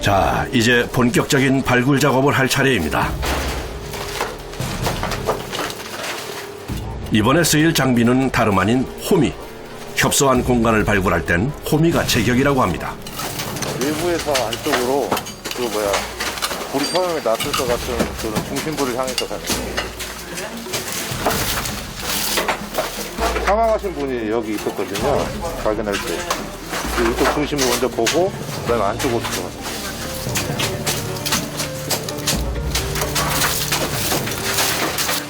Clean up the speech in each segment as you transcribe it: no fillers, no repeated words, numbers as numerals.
자, 이제 본격적인 발굴 작업을 할 차례입니다. 이번에 쓰일 장비는 다름 아닌 호미. 협소한 공간을 발굴할 땐 호미가 제격이라고 합니다. 외부에서 안쪽으로 불이 처음에 놨을 것 같은 그런 중심부를 향해서 가는 거예요. 사망하신 분이 여기 있었거든요. 발견할 때. 이쪽 중심을 먼저 보고 그다음에 안쪽으로 들어갔어요.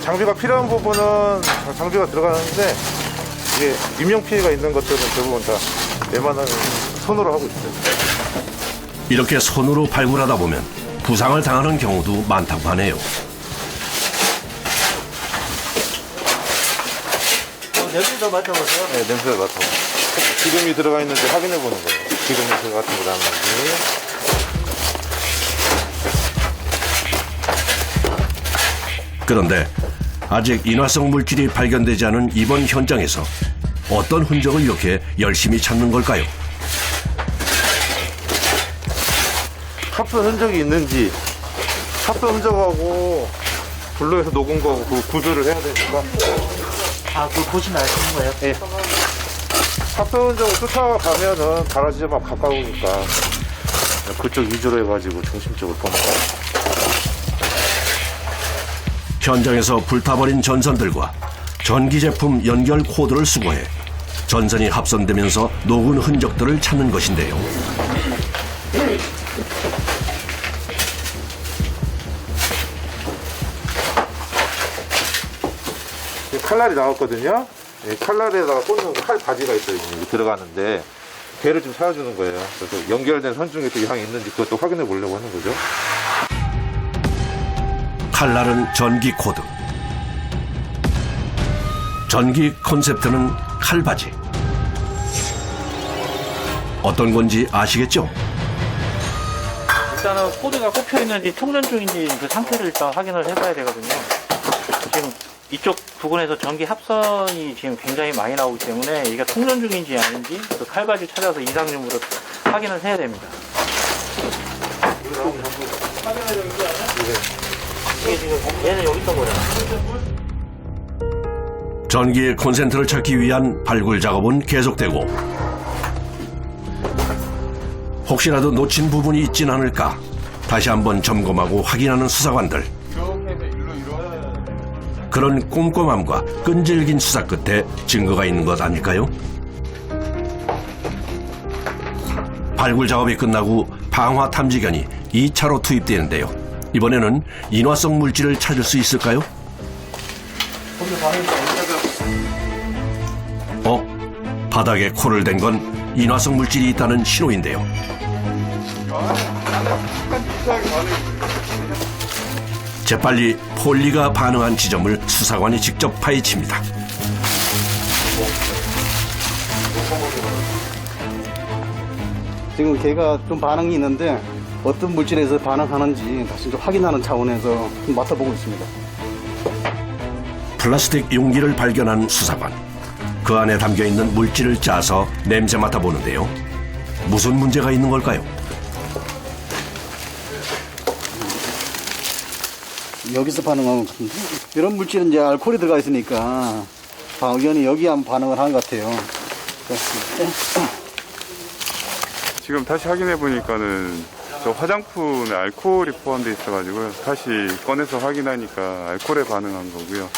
장비가 필요한 부분은 장비가 들어가는데 이게 인명피해가 있는 것들은 대부분 다 웬만하면 손으로 하고 있어요. 이렇게 손으로 발굴하다 보면 부상을 당하는 경우도 많다고 하네요. 냄새도 맡아보세요. 네, 냄새를 맡아보세요. 기름이 들어가 있는지 확인해 보는 거예요. 기름 냄새 같은 거 나는지. 그런데 아직 인화성 물질이 발견되지 않은 이번 현장에서 어떤 흔적을 이렇게 열심히 찾는 걸까요? 삽선 흔적이 있는지, 삽선 흔적하고 블로에서 녹은 거하고 그 구별을 해야 되니까. 아, 그거 보시면 아시는 거예요? 네. 삽선 흔적을 쫓아가면은 가라지점하고 가까우니까 그쪽 위주로 해가지고 중심적으로 보는 거예요. 현장에서 불타버린 전선들과 전기 제품 연결 코드를 수거해 전선이 합선되면서 녹은 흔적들을 찾는 것인데요. 칼날이 나왔거든요. 칼날에다가 꽂는 칼 바지가 있어요. 여기 들어가는데 걔를 좀 찾아주는 거예요. 그래서 연결된 선 중에 또 향이 있는지 그것도 확인해 보려고 하는 거죠. 칼날은 전기 코드, 전기 콘셉트는 칼바지. 어떤 건지 아시겠죠? 일단은 코드가 꼽혀 있는지 통전 중인지 그 상태를 일단 확인을 해봐야 되거든요. 지금 이쪽 부분에서 전기 합선이 지금 굉장히 많이 나오기 때문에 이게 통전 중인지 아닌지 그 칼바지 찾아서 이상률으로 확인을 해야 됩니다. 이게 지금 얘는 여기 있던 거잖아. 전기의 콘센트를 찾기 위한 발굴 작업은 계속되고 혹시라도 놓친 부분이 있진 않을까 다시 한번 점검하고 확인하는 수사관들. 그런 꼼꼼함과 끈질긴 수사 끝에 증거가 있는 것 아닐까요? 발굴 작업이 끝나고 방화 탐지견이 2차로 투입되는데요. 이번에는 인화성 물질을 찾을 수 있을까요? 바닥에 코를 댄 건 인화성 물질이 있다는 신호인데요. 재빨리 폴리가 반응한 지점을 수사관이 직접 파헤칩니다. 지금 걔가 좀 반응이 있는데 어떤 물질에서 반응하는지 다시 좀 확인하는 차원에서 좀 맡아보고 있습니다. 플라스틱 용기를 발견한 수사관. 그 안에 담겨있는 물질을 짜서 냄새 맡아보는데요. 무슨 문제가 있는 걸까요? 여기서 반응하는 것 같은데 이런 물질은 이제 알코올이 들어가 있으니까 의견이 여기 한번 반응을 하는 것 같아요. 지금 다시 확인해 보니까는 저 화장품에 알코올이 포함되어 있어가지고요. 다시 꺼내서 확인하니까 알코올에 반응한 거고요.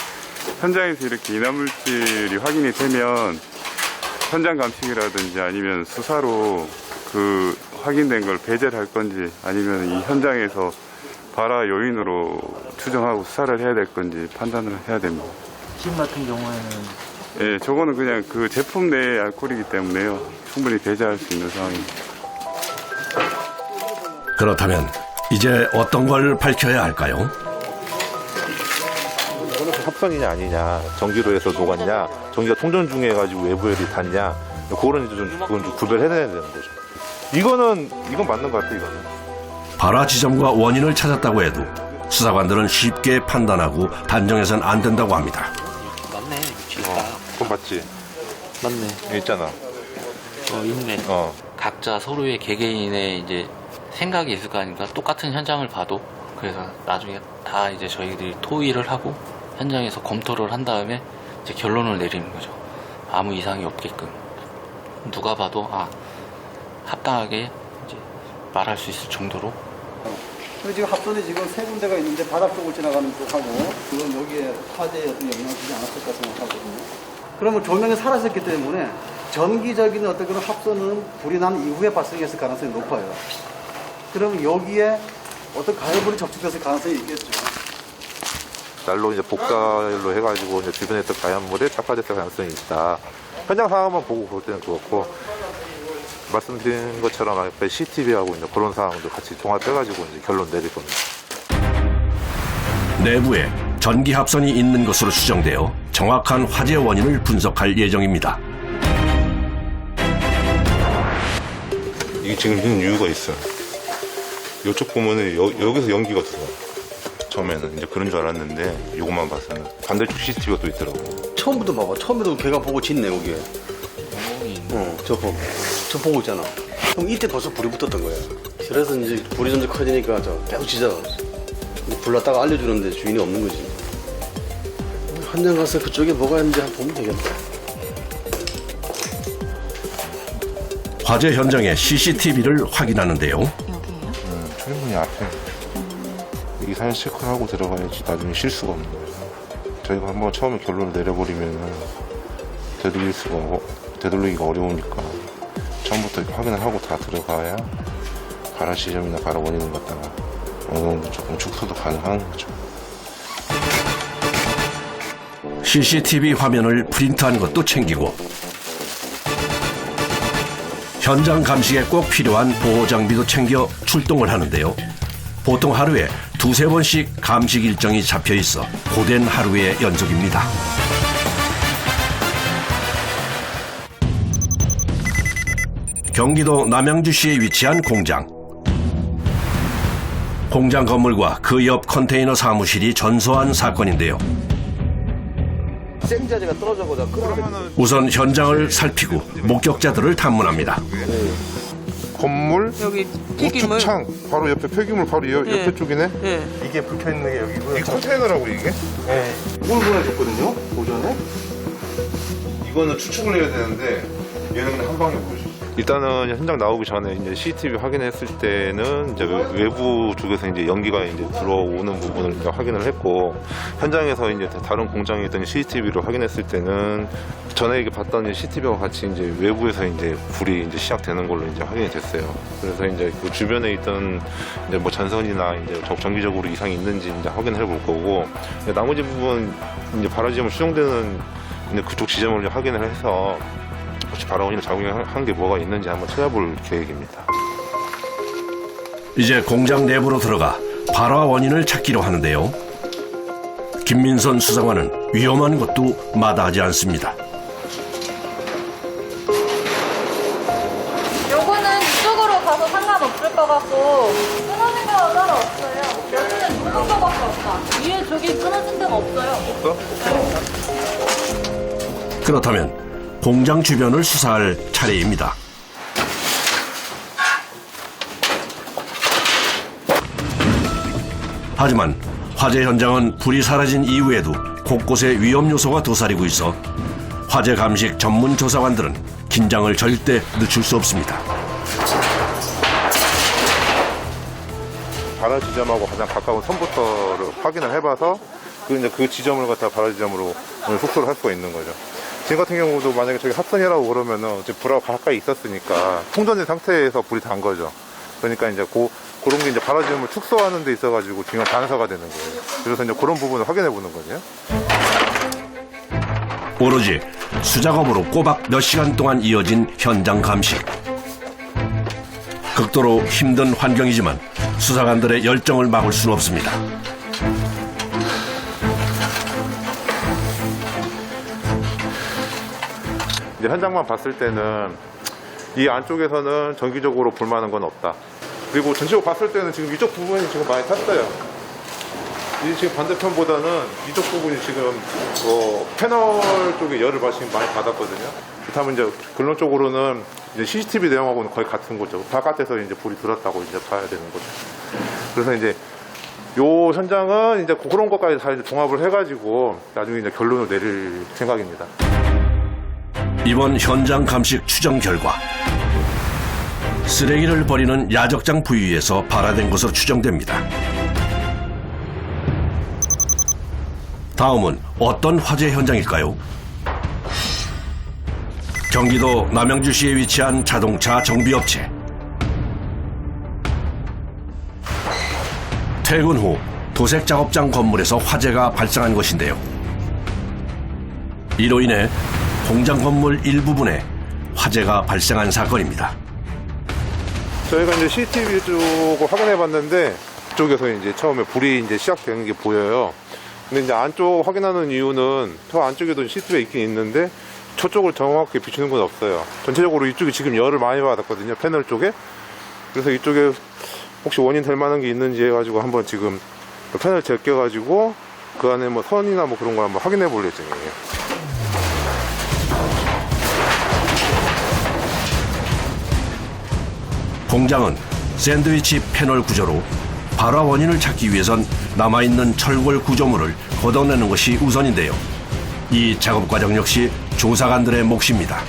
현장에서 이렇게 인화물질이 확인이 되면 현장 감식이라든지 아니면 수사로 그 확인된 걸 배제를 할 건지 아니면 이 현장에서 발화 요인으로 추정하고 수사를 해야 될 건지 판단을 해야 됩니다. 지금 같은 경우에는 예, 저거는 그냥 그 제품 내의 알코올이기 때문에요. 충분히 배제할 수 있는 상황입니다. 그렇다면 이제 어떤 걸 밝혀야 할까요? 이거는 합선이냐 아니냐, 전기로 해서 녹았냐, 전기가 통전 중에 해가지고 외부열이 닿냐, 그건 좀 구별해내야 되는 거죠. 이건 맞는 것 같아요. 이거는. 발화 지점과 원인을 찾았다고 해도 수사관들은 쉽게 판단하고 단정해서는 안 된다고 합니다. 맞네, 위치가. 그건 맞지? 맞네. 여기 있잖아. 있네. 각자 서로의 개개인의 이제 생각이 있을 거 아닙니까? 똑같은 현장을 봐도. 그래서 나중에 다 이제 저희들이 토의를 하고 현장에서 검토를 한 다음에 이제 결론을 내리는 거죠. 아무 이상이 없게끔. 누가 봐도 합당하게 이제 말할 수 있을 정도로. 그리고 지금 합선이 지금 세 군데가 있는데 바닥 쪽을 지나가는 쪽하고 그건 여기에 화재에 어떤 영향을 주지 않았을까 생각하거든요. 그러면 조명이 사라졌기 때문에 전기적인 어떤 그런 합선은 불이 난 이후에 발생했을 가능성이 높아요. 그러면 여기에 어떤 가열불이 접촉됐을 가능성이 있겠죠. 날로 이제 복사열로 해가지고 이제 주변에 있던 가연물에 착화됐을 가능성이 있다. 현장 상황만 보고 볼 때는 그렇고, 말씀드린 것처럼 앞에 CCTV하고 이제 그런 상황도 같이 종합해가지고 이제 결론 내릴 겁니다. 내부에 전기 합선이 있는 것으로 추정되어 정확한 화재 원인을 분석할 예정입니다. 이게 지금 있는 이유가 있어요. 이쪽 보면은 여기서 연기가 들어와. 처음에는 이제 그런 줄 알았는데 요것만 봐서는 반대쪽 CCTV가 또 있더라고. 처음부터 봐봐. 처음에도 걔가 보고 짖네 여기에. 저 보고 있잖아. 그럼 이때 벌써 불이 붙었던 거야. 그래서 이제 불이 점점 커지니까 계속 짖어. 불났다가 알려주는데 주인이 없는 거지. 현장 가서 그쪽에 뭐가 있는지 한번 보면 되겠다. 화재 현장의 CCTV를 확인하는데요. 철문이 앞에 이 사진 체크를 하고 들어가야지 나중에 실수가 없는 거예요. 저희가 한번 처음에 결론을 내려버리면 되돌리기가 어려우니까 처음부터 이렇게 확인을 하고 다 들어가야 발화 지점이나 발화 원인을 갖다가 어느 정도 조금 축소도 가능한 거죠. CCTV 화면을 프린트한 것도 챙기고 현장 감식에 꼭 필요한 보호 장비도 챙겨 출동을 하는데요. 보통 하루에 2-3번씩 감식 일정이 잡혀 있어 고된 하루의 연속입니다. 경기도 남양주시에 위치한 공장. 공장 건물과 그 옆 컨테이너 사무실이 전소한 사건인데요. 생자재가 떨어져보자. 우선 현장을 살피고 목격자들을 탐문합니다. 건물, 여기 폐기물. 우측창 바로 옆에 폐기물 바로 옆에 쪽이네. 네. 이게 붙어있는 게 여기고요. 이 컨테이너라고 이게? 네. 이걸 보내줬거든요. 오전에. 이거는 추측을 해야 되는데 얘는 그냥 한 방에 보여줬어. 일단은 현장 나오기 전에 이제 CCTV 확인했을 때는 이제 외부 쪽에서 이제 연기가 이제 들어오는 부분을 이제 확인을 했고, 현장에서 이제 다른 공장에 있던 CCTV를 확인했을 때는 전에 이게 봤던 CCTV와 같이 이제 외부에서 이제 불이 이제 시작되는 걸로 이제 확인이 됐어요. 그래서 이제 그 주변에 있던 이제 뭐 전선이나 이제 정기적으로 이상이 있는지 이제 확인을 해볼 거고, 나머지 부분 이제 발화지점을 수정되는 이제 그쪽 지점을 확인을 해서 혹시 발화 원인을 작용한 게 뭐가 있는지 한번 찾아볼 계획입니다. 이제 공장 내부로 들어가 발화 원인을 찾기로 하는데요. 김민선 수상관은 위험한 것도 마다하지 않습니다. 요거는 이쪽으로 가서 상관없을 것 같고 끊어진 거가 따로 없어요. 여기는 누른 거밖에 없다. 위에 저기 끊어진 데가 없어요. 없어? 그렇다면 공장 주변을 수사할 차례입니다. 하지만 화재 현장은 불이 사라진 이후에도 곳곳에 위험 요소가 도사리고 있어 화재 감식 전문 조사관들은 긴장을 절대 늦출 수 없습니다. 발화 지점하고 가장 가까운 선부터를 확인을 해봐서 그 지점을 갖다 발화 지점으로 숙소를 할 수가 있는 거죠. 지금 같은 경우도 만약에 저기 합선이라고 그러면은 불하고 가까이 있었으니까 통전된 상태에서 불이 단 거죠. 그러니까 이제 그런 게 이제 발화 지점을 축소하는 데 있어가지고 중요한 단서가 되는 거예요. 그래서 이제 그런 부분을 확인해 보는 거죠. 오로지 수작업으로 꼬박 몇 시간 동안 이어진 현장 감식. 극도로 힘든 환경이지만 수사관들의 열정을 막을 수는 없습니다. 이제 현장만 봤을 때는 이 안쪽에서는 정기적으로 불만한 건 없다. 그리고 전체적으로 봤을 때는 지금 이쪽 부분이 지금 많이 탔어요. 이 지금 반대편보다는 이쪽 부분이 지금 패널 쪽에 열을 지금 많이 받았거든요. 그렇다면 이제 결론적으로는 이제 CCTV 내용하고는 거의 같은 거죠. 바깥에서 이제 불이 들었다고 이제 봐야 되는 거죠. 그래서 이제 요 현장은 이제 그런 것까지 다 이제 종합을 해가지고 나중에 이제 결론을 내릴 생각입니다. 이번 현장 감식 추정 결과 쓰레기를 버리는 야적장 부위에서 발화된 것으로 추정됩니다. 다음은 어떤 화재 현장일까요? 경기도 남양주시에 위치한 자동차 정비업체. 퇴근 후 도색 작업장 건물에서 화재가 발생한 것인데요. 이로 인해 공장 건물 일부분에 화재가 발생한 사건입니다. 저희가 이제 CCTV 쪽을 확인해 봤는데 그쪽에서 이제 처음에 불이 이제 시작되는 게 보여요. 근데 이제 안쪽 확인하는 이유는 저 안쪽에도 CCTV가 있긴 있는데 저쪽을 정확하게 비추는 건 없어요. 전체적으로 이쪽이 지금 열을 많이 받았거든요. 패널 쪽에. 그래서 이쪽에 혹시 원인 될 만한 게 있는지 해가지고 한번 지금 패널 제껴가지고 그 안에 뭐 선이나 뭐 그런 걸 한번 확인해 볼 예정이에요. 공장은 샌드위치 패널 구조로 발화 원인을 찾기 위해선 남아있는 철골 구조물을 걷어내는 것이 우선인데요. 이 작업 과정 역시 조사관들의 몫입니다.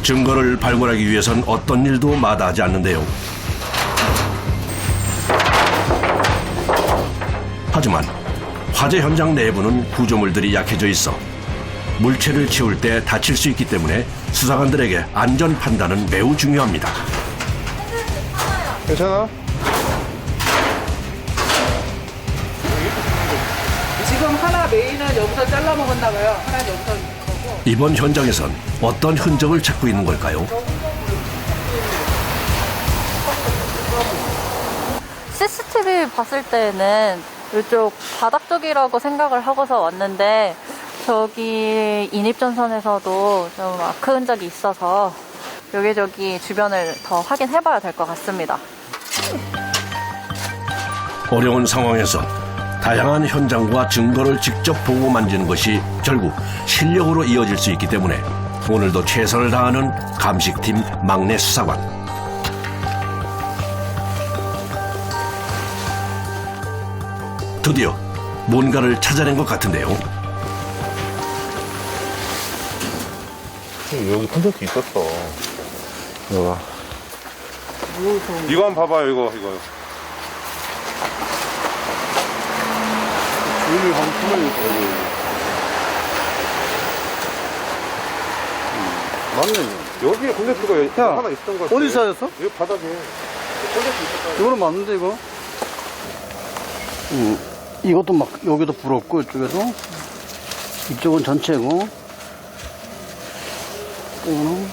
증거를 발굴하기 위해선 어떤 일도 마다하지 않는데요. 하지만 화재 현장 내부는 구조물들이 약해져 있어 물체를 치울 때 다칠 수 있기 때문에 수사관들에게 안전 판단은 매우 중요합니다. 괜찮아? 지금 하나 메인은 여기서 잘라 먹었나 봐요. 하나 여기서 거고. 이번 현장에선 어떤 흔적을 찾고 있는 걸까요? CCTV 봤을 때는 이쪽 바닥 쪽이라고 생각을 하고서 왔는데 저기 인입전선에서도 좀 아크 흔적이 있어서 여기저기 주변을 더 확인해봐야 될 것 같습니다. 어려운 상황에서 다양한 현장과 증거를 직접 보고 만지는 것이 결국 실력으로 이어질 수 있기 때문에 오늘도 최선을 다하는 감식팀 막내 수사관. 드디어 뭔가를 찾아낸 것 같은데요. 여기 컨텐츠 있었어. 이거 한번 봐봐요. 이거. 주인을 한번 풀어야겠다. 맞네. 여기에 컨텐츠가 야, 하나 있었던 것 같아. 어디서 찾았어? 여기 바닥에 컨텐츠 있었다. 이거는 맞는데, 이거? 이것도 막, 여기도 불었고, 이쪽에서. 이쪽은 전체고. 이거는,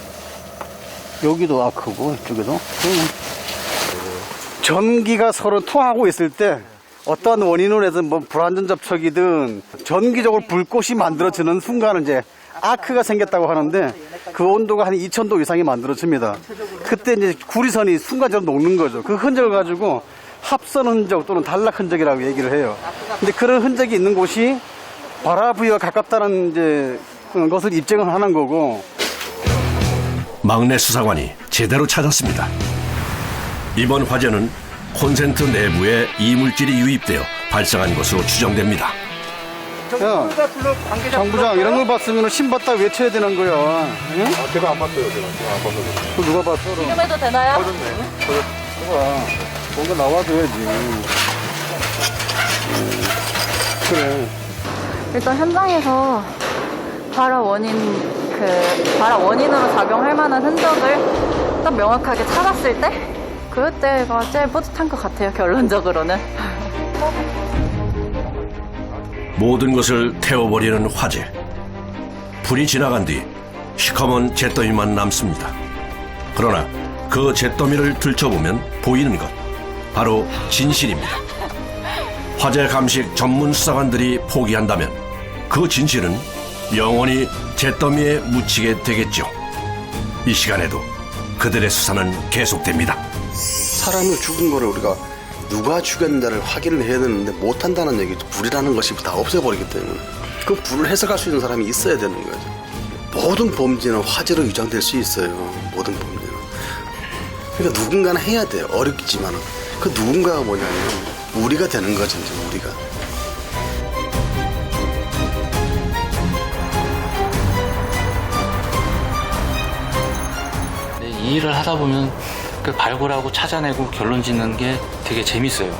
여기도 아크고, 이쪽에도. 전기가 서로 통하고 있을 때, 어떠한 원인으로 해서 뭐 불완전 접촉이든 전기적으로 불꽃이 만들어지는 순간은 이제 아크가 생겼다고 하는데 그 온도가 한 2000도 이상이 만들어집니다. 그때 이제 구리선이 순간적으로 녹는 거죠. 그 흔적을 가지고 합선 흔적 또는 단락 흔적이라고 얘기를 해요. 근데 그런 흔적이 있는 곳이 발화 부위와 가깝다는 이제 것을 입증을 하는 거고. 막내 수사관이 제대로 찾았습니다. 이번 화재는 콘센트 내부에 이물질이 유입되어 발생한 것으로 추정됩니다. 야, 장 부장 이런 걸 봤으면 신봤다 외쳐야 되는 거야. 응? 아, 제가 안 봤어요. 제가 안 봤어요. 그 누가 봤어? 지금 해도 되나요? 봐봐. 뭔가 나와줘야지. 그래. 일단 현장에서 발화 원인으로 작용할 만한 흔적을 딱 명확하게 찾았을 때 그때가 제일 뿌듯한 것 같아요. 결론적으로는. 모든 것을 태워버리는 화재. 불이 지나간 뒤 시커먼 잿더미만 남습니다. 그러나 그 잿더미를 들춰보면 보이는 것, 바로 진실입니다. 화재 감식 전문 수사관들이 포기한다면 그 진실은 영원히 잿더미에 묻히게 되겠죠. 이 시간에도 그들의 수사는 계속됩니다. 사람을 죽은 거를 우리가 누가 죽였는지를 확인을 해야 되는데 못한다는 얘기죠. 불이라는 것이 다 없애버리기 때문에 그 불을 해석할 수 있는 사람이 있어야 되는 거죠. 모든 범죄는 화재로 유장될 수 있어요. 모든 범죄는. 그러니까 누군가는 해야 돼요. 어렵겠지만은 그 누군가가 뭐냐면 우리가 되는 거죠. 이제 우리가. 이 일을 하다 보면 그 발굴하고 찾아내고 결론 짓는 게 되게 재밌어요.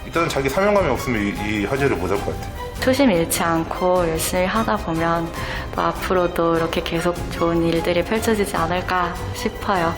일단은 자기 사명감이 없으면 이 화제를 못 할 것 같아. 초심 잃지 않고 열심히 하다 보면 또 앞으로도 이렇게 계속 좋은 일들이 펼쳐지지 않을까 싶어요.